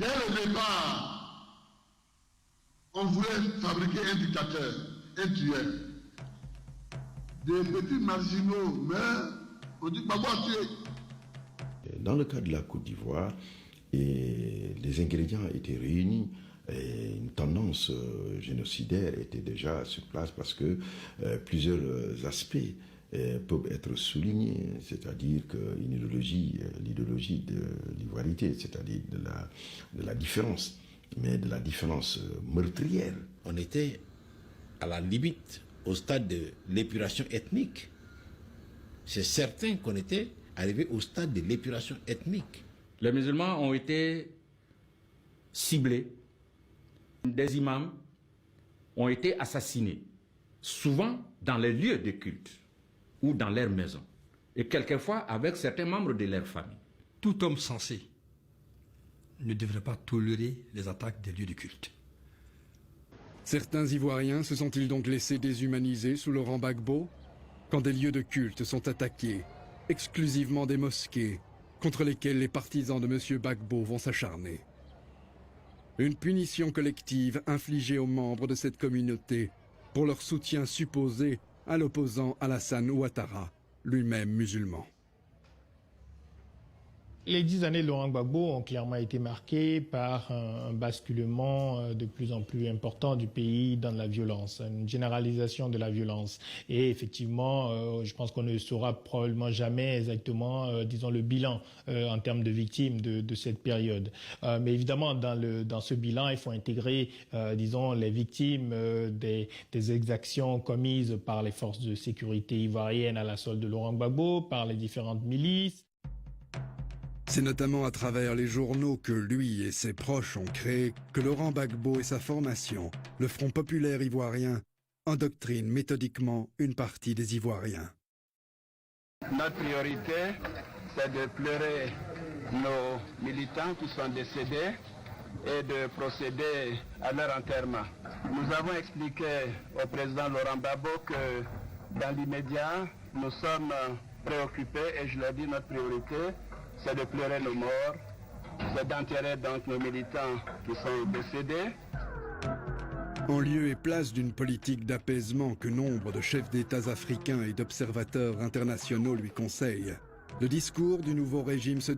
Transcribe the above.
Dès le départ, on voulait fabriquer un dictateur, un tueur. Des petits marginaux meurent, on dit Gbagbo a tué. Dans le cas de la Côte d'Ivoire, les ingrédients étaient réunis. Et une tendance génocidaire était déjà sur place parce que plusieurs aspects peuvent être soulignés, c'est-à-dire qu'une idéologie, l'idéologie de l'ivoirité, c'est-à-dire de la différence, mais de la différence meurtrière. On était à la limite, au stade de l'épuration ethnique. C'est certain qu'on était arrivé au stade de l'épuration ethnique. Les musulmans ont été ciblés. Des imams ont été assassinés, souvent dans les lieux de culte ou dans leurs maisons, et quelquefois avec certains membres de leur famille. Tout homme sensé ne devrait pas tolérer les attaques des lieux de culte. Certains Ivoiriens se sont-ils donc laissés déshumaniser sous Laurent Gbagbo quand des lieux de culte sont attaqués, exclusivement des mosquées, contre lesquelles les partisans de M. Gbagbo vont s'acharner. Une punition collective infligée aux membres de cette communauté pour leur soutien supposé à l'opposant Alassane Ouattara, lui-même musulman. Les 10 années de Laurent Gbagbo ont clairement été marquées par un basculement de plus en plus important du pays dans la violence, une généralisation de la violence. Et effectivement, je pense qu'on ne saura probablement jamais exactement, disons, le bilan en termes de victimes de cette période. Mais évidemment, dans ce bilan, il faut intégrer, disons, les victimes des exactions commises par les forces de sécurité ivoiriennes à la solde de Laurent Gbagbo, par les différentes milices. C'est notamment à travers les journaux que lui et ses proches ont créé que Laurent Gbagbo et sa formation, le Front populaire ivoirien, endoctrinent méthodiquement une partie des Ivoiriens. Notre priorité, c'est de pleurer nos militants qui sont décédés et de procéder à leur enterrement. Nous avons expliqué au président Laurent Gbagbo que dans l'immédiat, nous sommes préoccupés et je l'ai dit, notre priorité, c'est de pleurer nos morts, c'est d'enterrer donc nos militants qui sont décédés. En lieu et place d'une politique d'apaisement que nombre de chefs d'États africains et d'observateurs internationaux lui conseillent, le discours du nouveau régime se